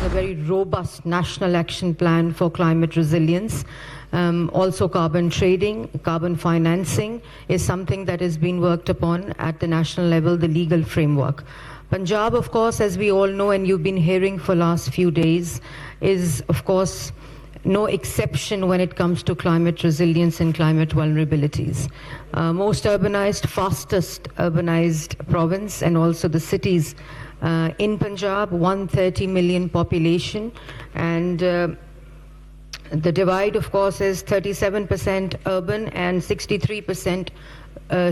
a very robust national action plan for climate resilience. Also carbon trading, carbon financing is something that is being worked upon at the national level, the legal framework. Punjab, of course, as we all know and you've been hearing for last few days, is of course no exception when it comes to climate resilience and climate vulnerabilities. Most urbanized, fastest urbanized province, and also the cities in Punjab, 130 million population, and the divide, of course, is 37% urban and 63%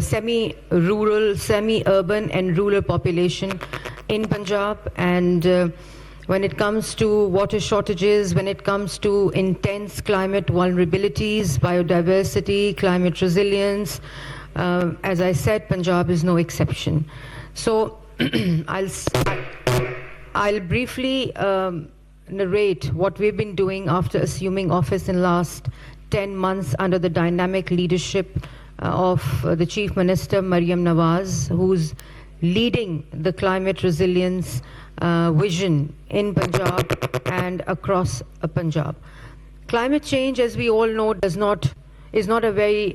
semi-rural, semi-urban and rural population in Punjab. And when it comes to water shortages, when it comes to intense climate vulnerabilities, biodiversity, climate resilience, as I said, Punjab is no exception. So I'll briefly narrate what we've been doing after assuming office in last 10 months under the dynamic leadership of the Chief Minister, Maryam Nawaz, who's leading the climate resilience vision in Punjab and across Punjab. Climate change, as we all know, is not a very,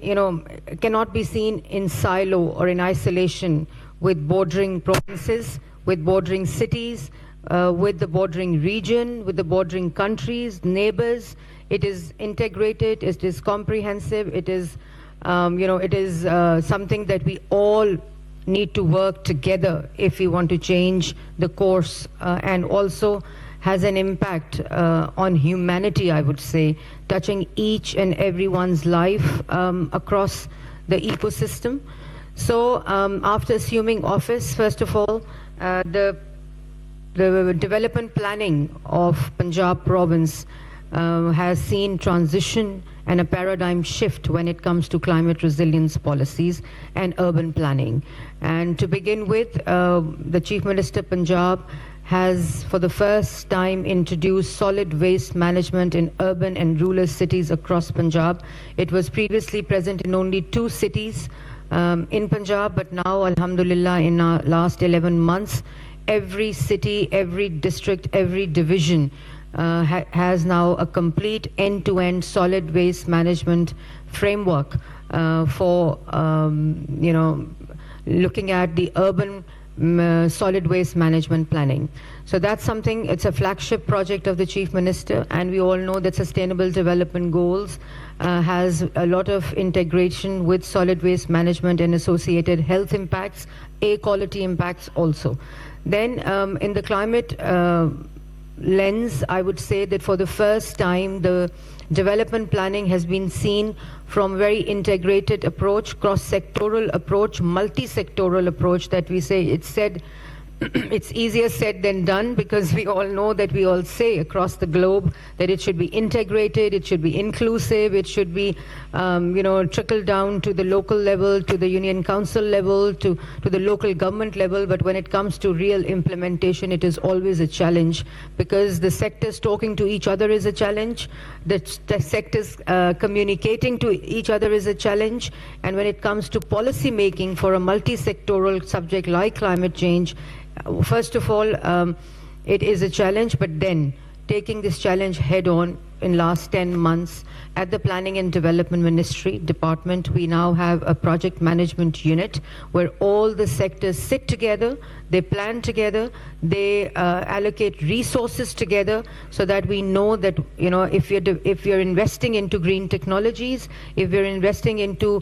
cannot be seen in silo or in isolation with bordering provinces, with bordering cities, with the bordering region, with the bordering countries, neighbors. It is integrated, it is comprehensive, it is, something that we all need to work together if we want to change the course, and also has an impact on humanity, I would say, touching each and everyone's life across the ecosystem. So after assuming office, first of all, the development planning of Punjab province has seen transition and a paradigm shift when it comes to climate resilience policies and urban planning. And to begin with, the Chief Minister Punjab has for the first time introduced solid waste management in urban and rural cities across Punjab. It was previously present in only 2 cities in Punjab, but now, alhamdulillah, in our last 11 months, every city, every district, every division has now a complete end-to-end solid waste management framework for, looking at the urban solid waste management planning. So that's something, it's a flagship project of the Chief Minister, and we all know that Sustainable Development Goals has a lot of integration with solid waste management and associated health impacts, air quality impacts also. Then in the climate lens, I would say that for the first time, the development planning has been seen from very integrated approach, cross-sectoral approach, multi-sectoral approach that we say. It's said, it's easier said than done, because we all know that we all say across the globe that it should be integrated, it should be inclusive, it should be, trickle down to the local level, to the union council level, to the local government level. But when it comes to real implementation, it is always a challenge, because the sectors talking to each other is a challenge, the sectors communicating to each other is a challenge, and when it comes to policy making for a multi-sectoral subject like climate change, first of all, it is a challenge, but then taking this challenge head on in last 10 months at the Planning and Development Ministry department, we now have a project management unit where all the sectors sit together, they plan together, they allocate resources together, so that we know that, if you're investing into green technologies, if we're investing into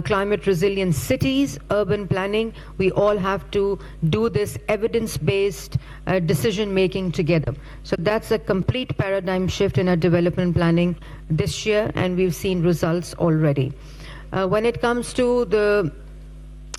climate resilient cities, urban planning, we all have to do this evidence-based decision making together. So that's a complete paradigm shift in our development planning this year, and we've seen results already. When it comes to the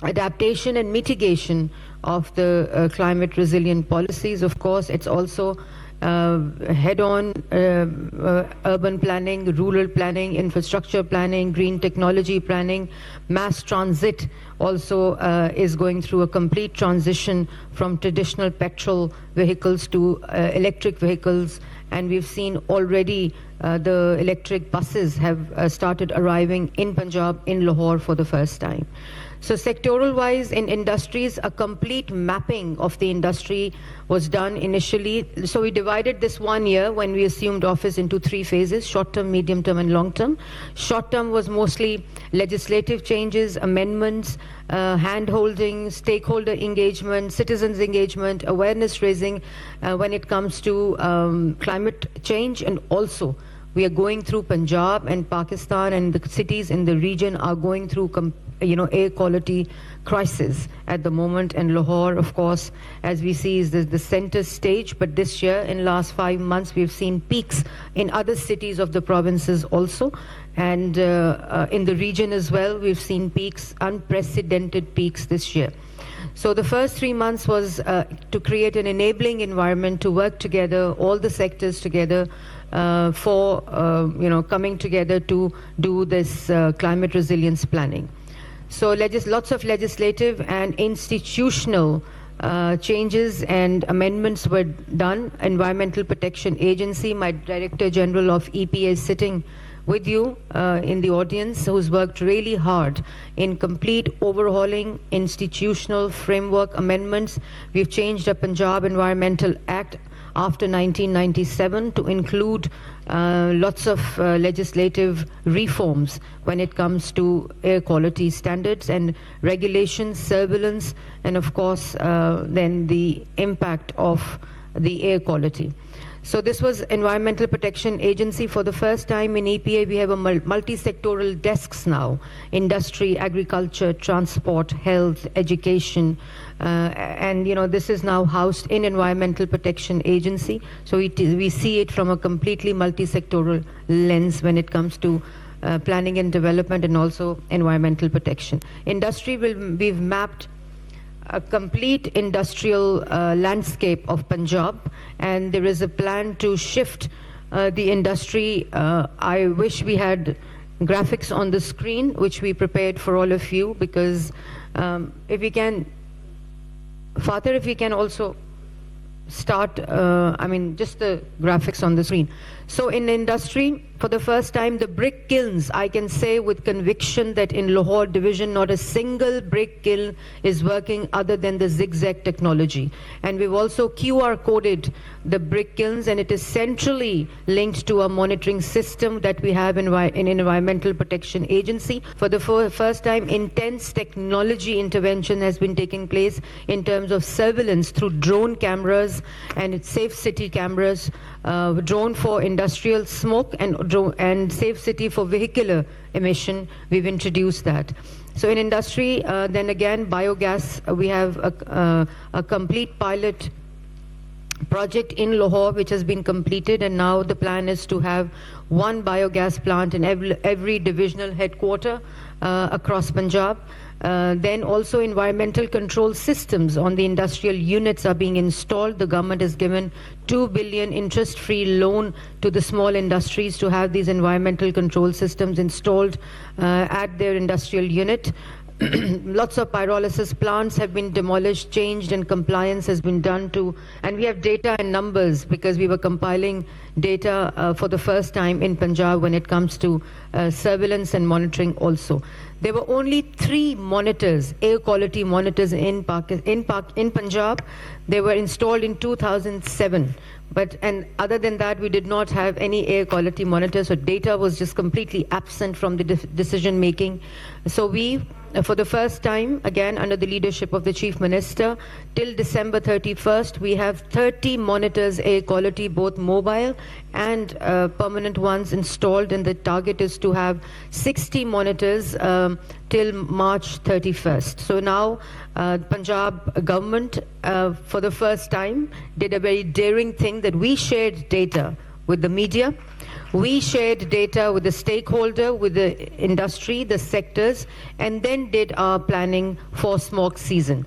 adaptation and mitigation of the climate resilient policies, of course, it's also head-on urban planning, rural planning, infrastructure planning, green technology planning. Mass transit also is going through a complete transition from traditional petrol vehicles to electric vehicles, and we've seen already the electric buses have started arriving in Punjab, in Lahore for the first time. So sectoral wise in industries, a complete mapping of the industry was done initially. So we divided this 1 year when we assumed office into 3 phases: short term, medium term and long term. Short term was mostly legislative changes, amendments, hand holding, stakeholder engagement, citizens engagement, awareness raising when it comes to climate change. And also we are going through Punjab and Pakistan, and the cities in the region are going through air quality crisis at the moment. And Lahore, of course, as we see, is the center stage. But this year, in last 5 months, we've seen peaks in other cities of the provinces also. And in the region as well, we've seen peaks, unprecedented peaks this year. So the first 3 months was to create an enabling environment to work together, all the sectors together, for coming together to do this climate resilience planning. So lots of legislative and institutional changes and amendments were done. Environmental Protection Agency, my Director General of EPA is sitting with you in the audience, who's worked really hard in complete overhauling institutional framework amendments. We've changed the Punjab Environmental Act after 1997 to include lots of legislative reforms when it comes to air quality standards and regulations, surveillance, and of course then the impact of the air quality. So this was Environmental Protection Agency. For the first time in EPA, we have a multi-sectoral desks now: industry, agriculture, transport, health, education, and this is now housed in Environmental Protection Agency. So we see it from a completely multi-sectoral lens when it comes to planning and development and also environmental protection. Industry, we've mapped a complete industrial landscape of Punjab, and there is a plan to shift the industry. I wish we had graphics on the screen, which we prepared for all of you, because if we can, Father, if we can also start, just the graphics on the screen. So in industry, for the first time, the brick kilns, I can say with conviction that in Lahore division, not a single brick kiln is working other than the zigzag technology. And we've also QR coded the brick kilns, and it is centrally linked to a monitoring system that we have in Environmental Protection Agency. For the first time, intense technology intervention has been taking place in terms of surveillance through drone cameras and safe city cameras, drone for industrial smoke and safe city for vehicular emission. We've introduced that. So in industry, then again, biogas, we have a complete pilot project in Lahore which has been completed, and now the plan is to have one biogas plant in every divisional headquarter across Punjab. Then also environmental control systems on the industrial units are being installed. The government has given 2 billion interest-free loan to the small industries to have these environmental control systems installed at their industrial unit. Lots of pyrolysis plants have been demolished, changed, and compliance has been done to, and we have data and numbers because we were compiling data for the first time in Punjab when it comes to surveillance and monitoring also. There were only 3 monitors, air quality monitors in Punjab. They were installed in 2007. And other than that, we did not have any air quality monitors, so data was just completely absent from the decision making. So we, for the first time, again under the leadership of the Chief Minister, till December 31st, we have 30 monitors air quality, both mobile and permanent ones installed, and the target is to have 60 monitors till March 31st. So now Punjab government for the first time did a very daring thing, that we shared data with the media. We shared data with the stakeholder, with the industry, the sectors, and then did our planning for smog season.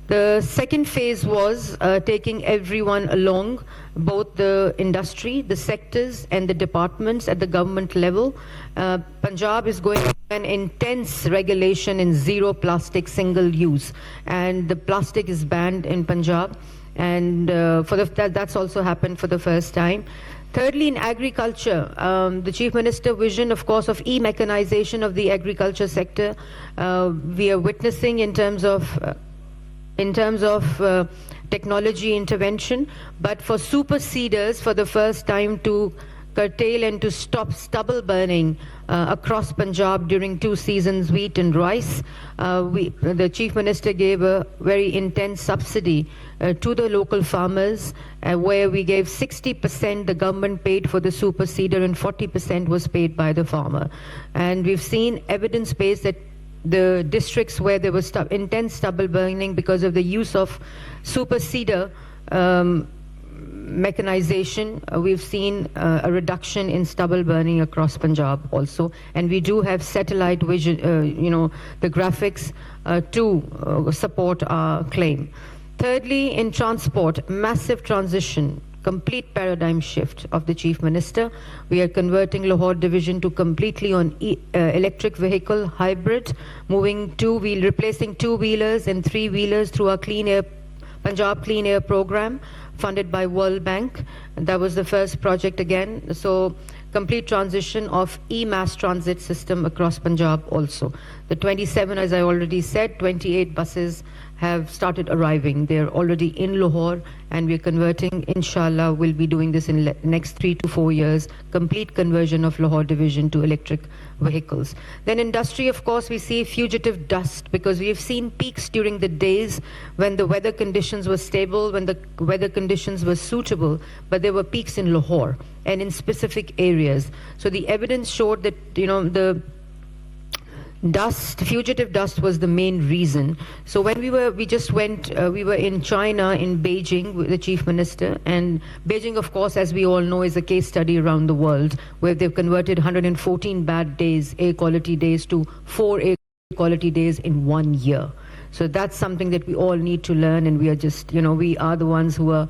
The second phase was taking everyone along, both the industry, the sectors, and the departments at the government level. Punjab is going through an intense regulation in zero plastic single use, and the plastic is banned in Punjab. and that's also happened for the first time. Thirdly, in agriculture, the Chief Minister vision, of course, of e-mechanization of the agriculture sector, we are witnessing in terms of technology intervention, but for super seeders, for the first time to curtail and to stop stubble burning across Punjab during 2 seasons, wheat and rice. The Chief Minister gave a very intense subsidy to the local farmers, where we gave 60% the government paid for the super seeder and 40% was paid by the farmer. And we've seen evidence-based that the districts where there was intense stubble burning because of the use of super seeder mechanization, we've seen a reduction in stubble burning across Punjab also, and we do have satellite vision, the graphics to support our claim. Thirdly, in transport, massive transition, complete paradigm shift of the Chief Minister. We are converting Lahore division to completely on electric vehicle hybrid, replacing 2-wheelers and 3-wheelers through our Punjab Clean Air program, funded by World Bank. That was the first project again. So complete transition of e-mass transit system across Punjab also. The 27, as I already said, 28 buses have started arriving. They're already in Lahore, and we're converting, inshallah, we'll be doing this in the next 3 to 4 years, complete conversion of Lahore division to electric vehicles. Then industry, of course, we see fugitive dust, because we have seen peaks during the days when the weather conditions were stable, when the weather conditions were suitable, but there were peaks in Lahore and in specific areas. So the evidence showed that, the fugitive dust was the main reason. So when we were in China, in Beijing, with the Chief Minister, and Beijing, of course, as we all know, is a case study around the world, where they've converted 114 bad days, air quality days, to 4 air quality days in 1 year. So that's something that we all need to learn, and we are just, we are the ones who are,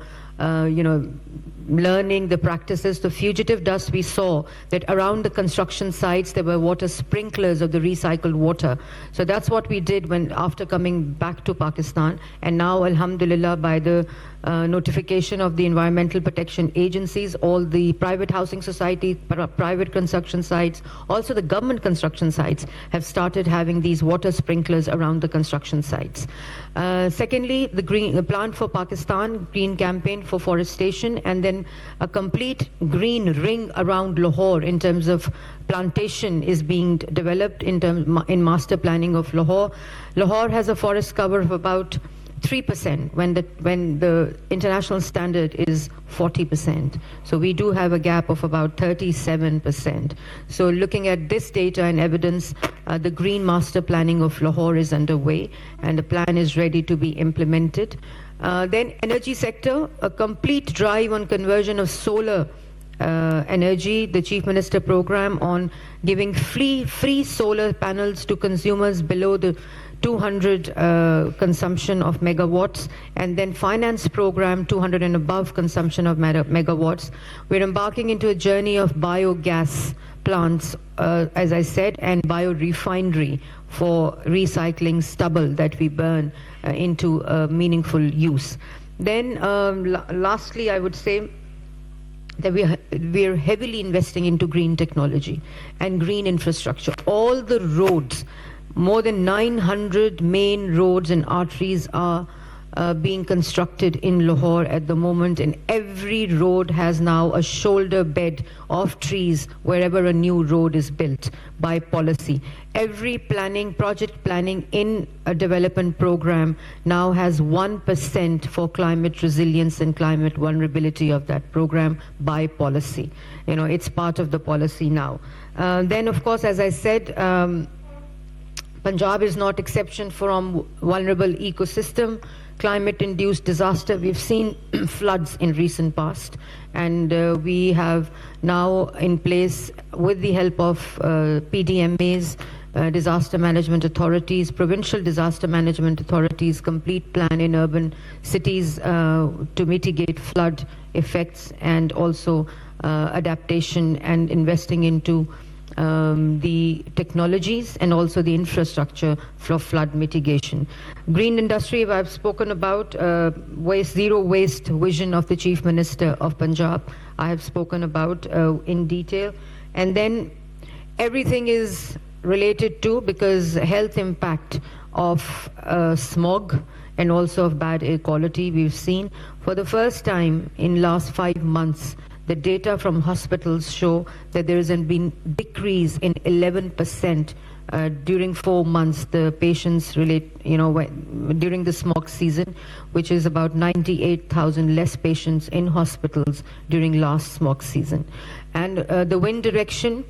learning the practices. The fugitive dust, we saw that around the construction sites there were water sprinklers of the recycled water. So that's what we did after coming back to Pakistan. And now, alhamdulillah, by the notification of the environmental protection agencies, all the private housing societies, private construction sites, also the government construction sites, have started having these water sprinklers around the construction sites. Secondly, the Plant for Pakistan Green Campaign for forestation, and then a complete green ring around Lahore in terms of plantation is being developed in master planning of Lahore. Lahore has a forest cover of about 3% when the international standard is 40%. So we do have a gap of about 37%. So looking at this data and evidence, the green master planning of Lahore is underway, and the plan is ready to be implemented. Then energy sector, a complete drive on conversion of solar energy, the Chief Minister program on giving free solar panels to consumers below the 200 consumption of megawatts, and then finance program 200 and above consumption of megawatts. We're embarking into a journey of biogas plants, as I said, and biorefinery for recycling stubble that we burn into meaningful use. Then lastly, I would say that we are heavily investing into green technology and green infrastructure. All the roads, more than 900 main roads and arteries are being constructed in Lahore at the moment, and every road has now a shoulder bed of trees wherever a new road is built by policy. Every project planning in a development program now has 1% for climate resilience and climate vulnerability of that program by policy. It's part of the policy now. Then, of course, as I said, Punjab is not exception from vulnerable ecosystem, climate-induced disaster. We've seen floods in recent past, and we have now in place, with the help of PDMAs, disaster management authorities, provincial disaster management authorities, complete plan in urban cities to mitigate flood effects, and also adaptation and investing into the technologies and also the infrastructure for flood mitigation. Green industry, I've spoken about, zero waste vision of the Chief Minister of Punjab, I have spoken about in detail. And then everything is related to, because health impact of smog and also of bad air quality, we've seen for the first time in last 5 months, the data from hospitals show that there has been decrease in 11% during 4 months. The patients during the smog season, which is about 98,000 less patients in hospitals during last smog season. And the wind direction,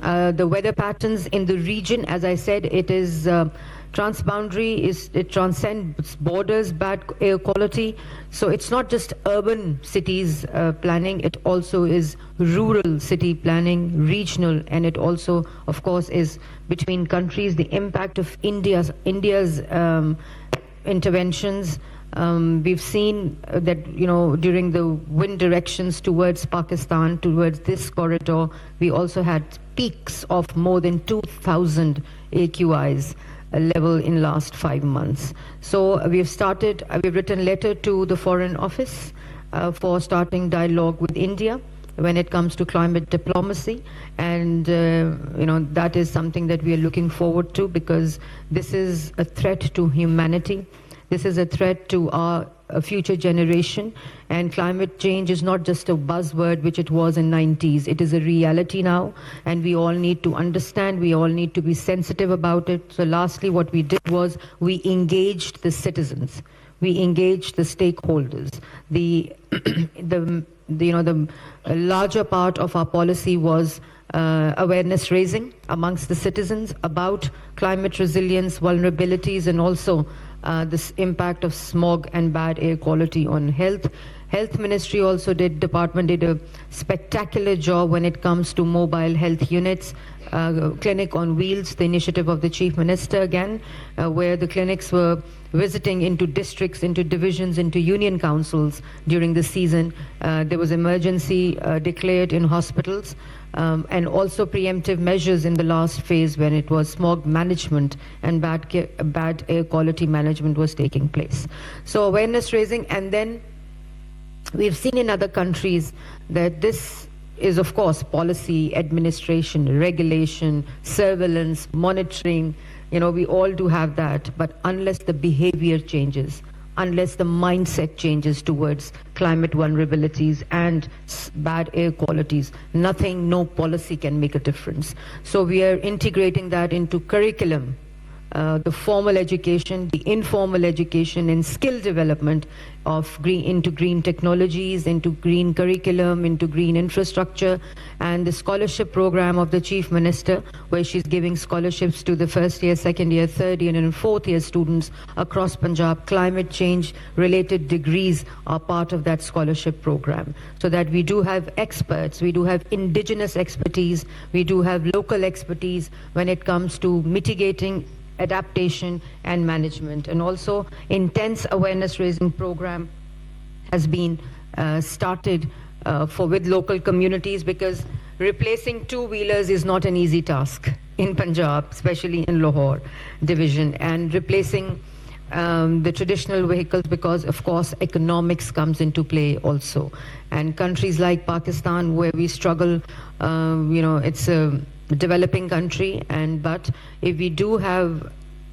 the weather patterns in the region, as I said, it is transboundary, it transcends borders, bad air quality. So it's not just urban cities planning, it also is rural city planning, regional, and it also, of course, is between countries. The impact of India's interventions. We've seen that, during the wind directions towards Pakistan, towards this corridor, we also had peaks of more than 2,000 AQIs level in last 5 months. So we've written letter to the Foreign Office for starting dialogue with India when it comes to climate diplomacy, and that is something that we are looking forward to, because this is a threat to humanity. This is a threat to our future generation, and climate change is not just a buzzword which it was in 90s. It is a reality now, and we all need to understand, we all need to be sensitive about it. So lastly, what we did was we engaged the citizens, we engaged the stakeholders. The larger part of our policy was awareness raising amongst the citizens about climate resilience, vulnerabilities, and also this impact of smog and bad air quality on health. Health Ministry also department did a spectacular job when it comes to mobile health units, clinic on wheels, the initiative of the Chief Minister again, where the clinics were visiting into districts, into divisions, into union councils during the season. There was emergency declared in hospitals, and also preemptive measures in the last phase when it was smog management and bad air quality management was taking place. So awareness raising, and then we've seen in other countries that this is, of course, policy, administration, regulation, surveillance, monitoring. We all do have that, but unless the behavior changes, unless the mindset changes towards climate vulnerabilities and bad air qualities, no policy can make a difference. So we are integrating that into curriculum, the formal education, the informal education, and skill development into green technologies, into green curriculum, into green infrastructure, and the scholarship program of the Chief Minister, where she's giving scholarships to the first year, second year, third year, and fourth year students across Punjab. Climate change related degrees are part of that scholarship program, so that we do have experts, we do have indigenous expertise, we do have local expertise when it comes to mitigating, adaptation, and management. And also intense awareness raising program has been started with local communities, because replacing two-wheelers is not an easy task in Punjab, especially in Lahore division, and replacing the traditional vehicles, because of course economics comes into play also. And countries like Pakistan, where we struggle, it's a developing country, but if we do have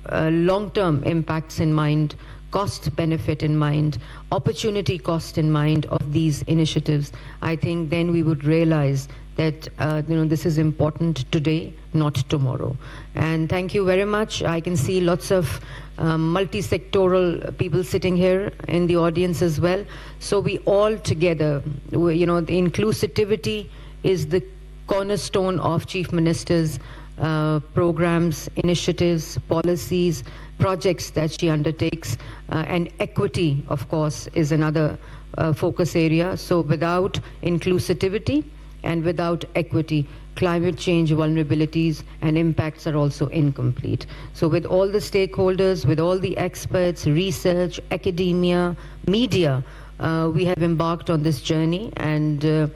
long-term impacts in mind, cost benefit in mind, opportunity cost in mind of these initiatives, I think then we would realize that this is important today, not tomorrow. And thank you very much. I can see lots of multi-sectoral people sitting here in the audience as well. So we all together, the inclusivity is the cornerstone of Chief Minister's programs, initiatives, policies, projects that she undertakes, and equity, of course, is another focus area. So without inclusivity and without equity, climate change vulnerabilities and impacts are also incomplete. So with all the stakeholders, with all the experts, research, academia, media, we have embarked on this journey, and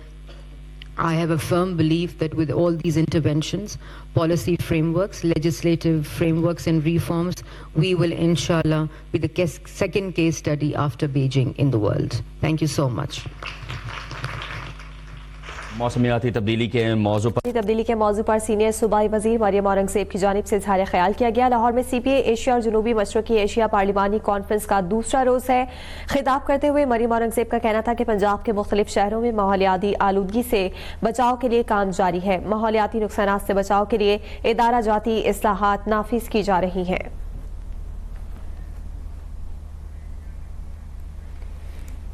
I have a firm belief that with all these interventions, policy frameworks, legislative frameworks and reforms, we will inshallah be the second case study after Beijing in the world. Thank you so much. मौसमियाती तब्दीली के मौजू पर senior सूबाई वजीर मरियम औरंगजेब की जानिब से इजहार ख्याल किया गया। लाहौर में CPA एशिया और जनूबी मशरकी एशिया पार्लिमानी कॉन्फ्रेंस का दूसरा रोज है। खिताब करते हुए मरियम औरंगजेब का कहना था कि पंजाब के मुख्तलिफ शहरों में माहौलियाती आलूदगी से बचाव के लिए काम जारी है। माहौलियाती नुकसानात से बचाव के लिए इदारा जाती इस्लाहात नाफिज की जा रही हैं।